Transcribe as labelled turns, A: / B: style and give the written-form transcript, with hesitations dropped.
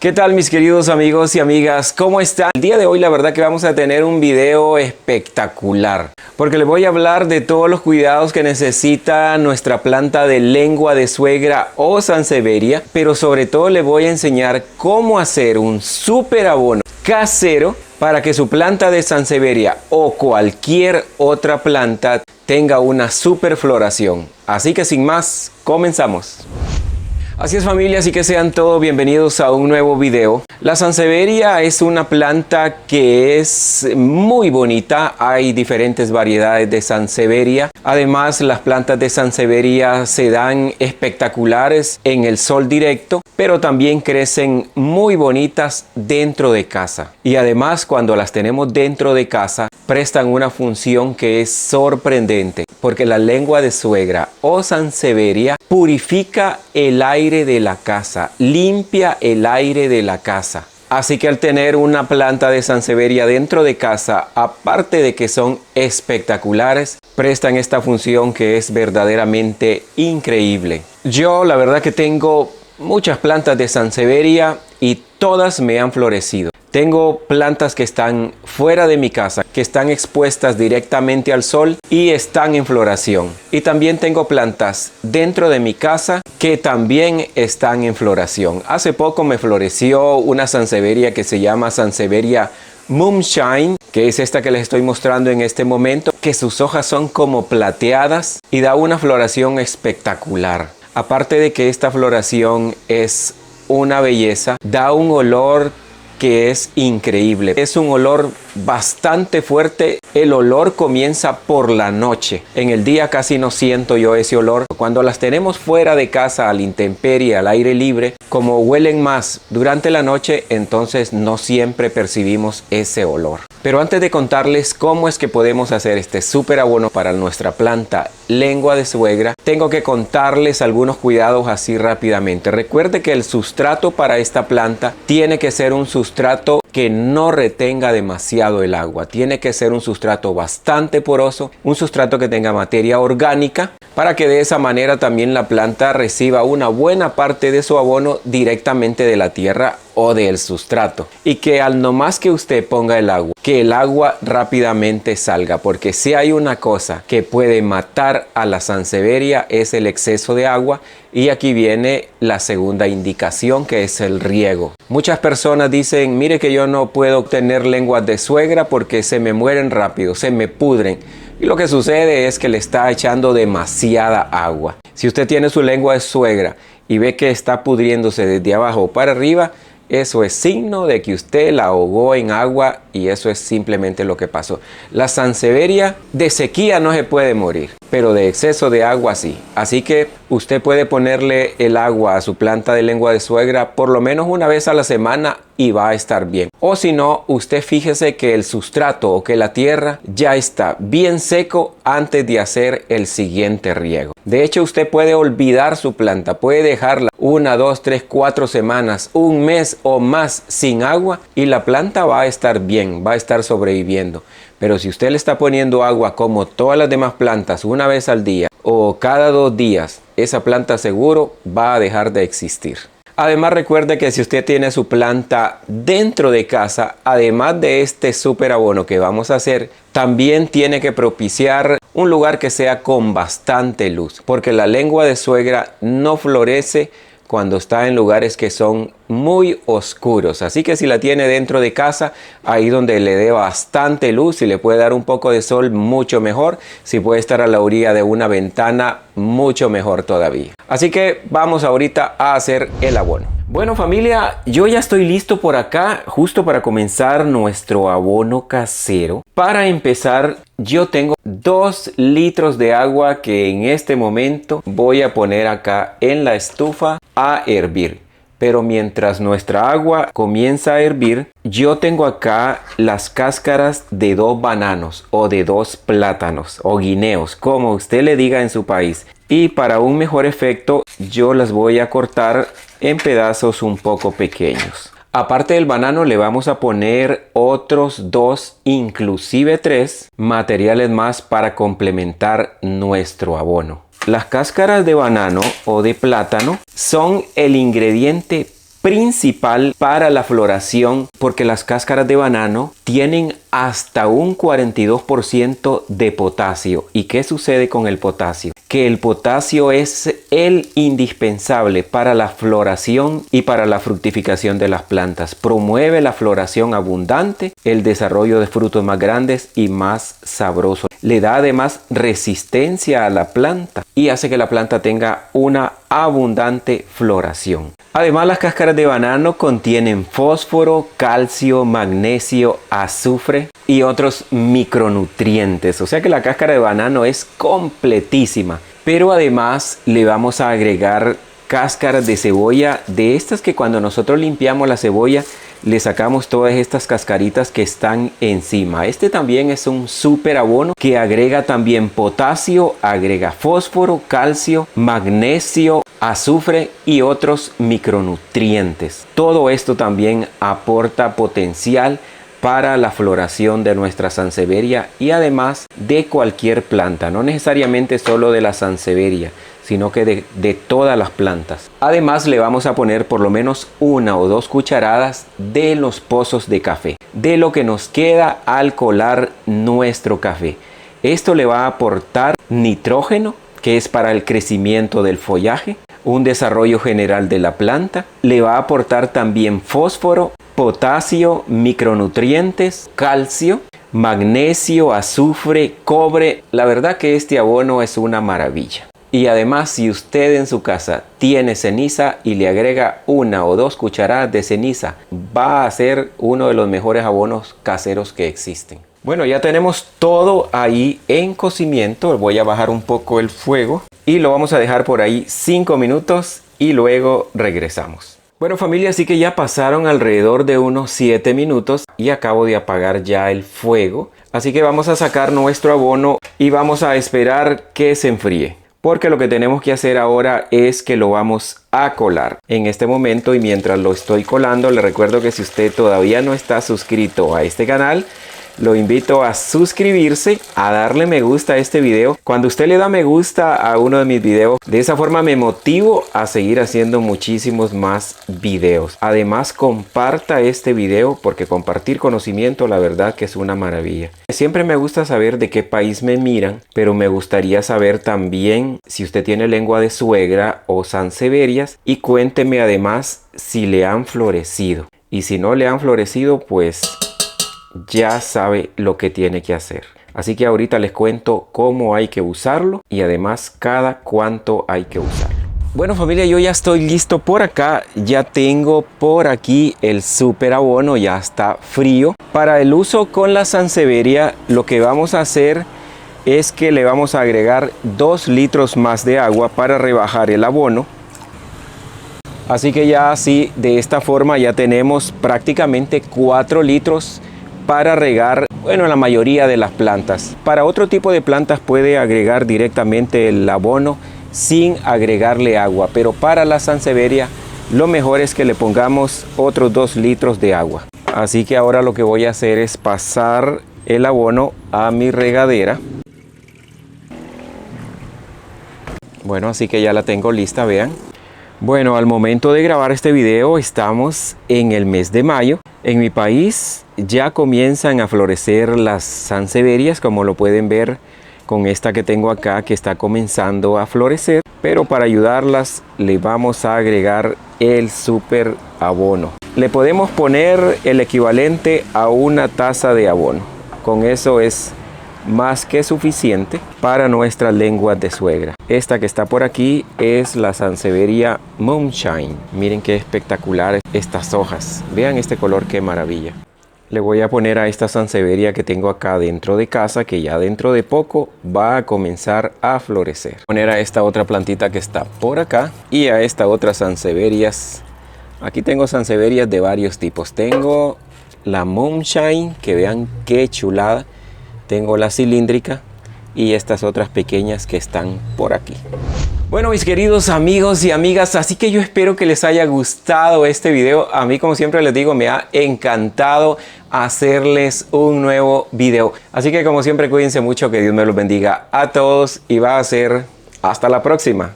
A: ¿Qué tal mis queridos amigos y amigas? ¿Cómo están? El día de hoy la verdad que vamos a tener un video espectacular porque les voy a hablar de todos los cuidados que necesita nuestra planta de lengua de suegra o sansevieria, pero sobre todo les voy a enseñar cómo hacer un súper abono casero para que su planta de sansevieria o cualquier otra planta tenga una super floración. Así que sin más, comenzamos. Así es familia, así que sean todos bienvenidos a un nuevo video. La sansevieria es una planta que es muy bonita, hay diferentes variedades de sansevieria. Además, las plantas de sansevieria se dan espectaculares en el sol directo, pero también crecen muy bonitas dentro de casa. Y además, cuando las tenemos dentro de casa, prestan una función que es sorprendente, porque la lengua de suegra o sansevieria purifica el aire de la casa, limpia el aire de la casa. Así que al tener una planta de sansevieria dentro de casa, aparte de que son espectaculares, prestan esta función que es verdaderamente increíble. Yo la verdad que tengo muchas plantas de sansevieria y todas me han florecido. Tengo plantas que están fuera de mi casa, que están expuestas directamente al sol y están en floración. Y también tengo plantas dentro de mi casa que también están en floración. Hace poco me floreció una sansevieria que se llama Sansevieria Moonshine, que es esta que les estoy mostrando en este momento, que sus hojas son como plateadas y da una floración espectacular. Aparte de que esta floración es una belleza, da un olor que es increíble. Es un olor bastante fuerte. El olor comienza por la noche. En el día casi no siento yo ese olor. Cuando las tenemos fuera de casa, a la intemperie, al aire libre, como huelen más durante la noche, entonces no siempre percibimos ese olor. Pero antes de contarles cómo es que podemos hacer este súper abono para nuestra planta lengua de suegra, tengo que contarles algunos cuidados así rápidamente. Recuerde que el sustrato para esta planta tiene que ser un sustrato que no retenga demasiado el agua. Tiene que ser un sustrato bastante poroso, un sustrato que tenga materia orgánica, para que de esa manera también la planta reciba una buena parte de su abono directamente de la tierra o del sustrato, y que al nomás que usted ponga el agua, que el agua rápidamente salga, porque si hay una cosa que puede matar a la sansevieria es el exceso de agua. Y aquí viene la segunda indicación, que es el riego. Muchas personas dicen, mire que yo no puedo tener lenguas de suegra porque se me mueren rápido, se me pudren. Y lo que sucede es que le está echando demasiada agua. Si usted tiene su lengua de suegra y ve que está pudriéndose desde abajo para arriba, eso es signo de que usted la ahogó en agua y eso es simplemente lo que pasó. La sansevieria de sequía no se puede morir, pero de exceso de agua sí. Así que usted puede ponerle el agua a su planta de lengua de suegra por lo menos una vez a la semana y va a estar bien. O si no, usted fíjese que el sustrato o que la tierra ya está bien seco antes de hacer el siguiente riego. De hecho, usted puede olvidar su planta, puede dejarla 1, 2, 3, 4 semanas, un mes o más sin agua y la planta va a estar bien, va a estar sobreviviendo. Pero si usted le está poniendo agua como todas las demás plantas una vez al día o cada 2 días, esa planta seguro va a dejar de existir. Además, recuerde que si usted tiene su planta dentro de casa, además de este súper abono que vamos a hacer, también tiene que propiciar un lugar que sea con bastante luz, porque la lengua de suegra no florece cuando está en lugares que son muy oscuros. Así que si la tiene dentro de casa, ahí donde le dé bastante luz, si le puede dar un poco de sol, mucho mejor. Si puede estar a la orilla de una ventana, mucho mejor todavía. Así que vamos ahorita a hacer el abono. Bueno familia, yo ya estoy listo por acá, justo para comenzar nuestro abono casero. Para empezar, yo tengo 2 litros de agua que en este momento voy a poner acá en la estufa a hervir. Pero mientras nuestra agua comienza a hervir, yo tengo acá las cáscaras de 2 bananos o de 2 plátanos o guineos, como usted le diga en su país. Y para un mejor efecto, yo las voy a cortar en pedazos un poco pequeños. Aparte del banano le vamos a poner otros 2, inclusive 3 materiales más para complementar nuestro abono. Las cáscaras de banano o de plátano son el ingrediente principal para la floración porque las cáscaras de banano tienen hasta un 42% de potasio. ¿Y qué sucede con el potasio? Que el potasio es el indispensable para la floración y para la fructificación de las plantas. Promueve la floración abundante, el desarrollo de frutos más grandes y más sabrosos. Le da además resistencia a la planta y hace que la planta tenga una abundante floración. Además, las cáscaras de banano contienen fósforo, calcio, magnesio, azufre y otros micronutrientes. O sea que la cáscara de banano es completísima. Pero además le vamos a agregar cáscaras de cebolla, de estas que cuando nosotros limpiamos la cebolla le sacamos todas estas cascaritas que están encima. Este también es un súper abono que agrega también potasio, agrega fósforo, calcio, magnesio, azufre y otros micronutrientes. Todo esto también aporta potencial para la floración de nuestra sansevieria y además de cualquier planta, no necesariamente solo de la sansevieria, sino que de todas las plantas. Además le vamos a poner por lo menos 1 o 2 cucharadas de los pozos de café, de lo que nos queda al colar nuestro café. Esto le va a aportar nitrógeno, que es para el crecimiento del follaje, un desarrollo general de la planta. Le va a aportar también fósforo, potasio, micronutrientes, calcio, magnesio, azufre, cobre. La verdad que este abono es una maravilla. Y además, si usted en su casa tiene ceniza y le agrega 1 o 2 cucharadas de ceniza, va a ser uno de los mejores abonos caseros que existen. Bueno, ya tenemos todo ahí en cocimiento. Voy a bajar un poco el fuego y lo vamos a dejar por ahí 5 minutos y luego regresamos. Bueno familia, así que ya pasaron alrededor de unos 7 minutos y acabo de apagar ya el fuego. Así que vamos a sacar nuestro abono y vamos a esperar que se enfríe. Porque lo que tenemos que hacer ahora es que lo vamos a colar en este momento. Y mientras lo estoy colando, le recuerdo que si usted todavía no está suscrito a este canal, lo invito a suscribirse, a darle me gusta a este video. Cuando usted le da me gusta a uno de mis videos, de esa forma me motivo a seguir haciendo muchísimos más videos. Además, comparta este video porque compartir conocimiento, la verdad que es una maravilla. Siempre me gusta saber de qué país me miran, pero me gustaría saber también si usted tiene lengua de suegra o sansevierias y cuénteme además si le han florecido. Y si no le han florecido, pues ya sabe lo que tiene que hacer. Así que ahorita les cuento cómo hay que usarlo y además cada cuánto hay que usarlo. Bueno familia, yo ya estoy listo por acá. Ya tengo por aquí el super abono, ya está frío. Para el uso con la sansevieria, lo que vamos a hacer es que le vamos a agregar 2 litros más de agua para rebajar el abono. Así que ya así, de esta forma ya tenemos prácticamente 4 litros para regar, bueno, la mayoría de las plantas. Para otro tipo de plantas puede agregar directamente el abono sin agregarle agua, pero para la sansevieria lo mejor es que le pongamos otros 2 litros de agua. Así que ahora lo que voy a hacer es pasar el abono a mi regadera. Bueno, así que ya la tengo lista, vean. Bueno, al momento de grabar este video estamos en el mes de mayo. En mi país ya comienzan a florecer las sansevierias, como lo pueden ver con esta que tengo acá que está comenzando a florecer. Pero para ayudarlas le vamos a agregar el super abono. Le podemos poner el equivalente a 1 taza de abono. Con eso es más que suficiente para nuestras lenguas de suegra. Esta que está por aquí es la sansevieria Moonshine. Miren qué espectacular estas hojas. Vean este color, qué maravilla. Le voy a poner a esta sansevieria que tengo acá dentro de casa, que ya dentro de poco va a comenzar a florecer. Poner a esta otra plantita que está por acá y a esta otra sansevierias. Aquí tengo sansevierias de varios tipos. Tengo la Moonshine, que vean qué chulada. Tengo la cilíndrica y estas otras pequeñas que están por aquí. Bueno, mis queridos amigos y amigas, así que yo espero que les haya gustado este video. A mí, como siempre les digo, me ha encantado hacerles un nuevo video. Así que como siempre, cuídense mucho, que Dios me los bendiga a todos y va a ser hasta la próxima.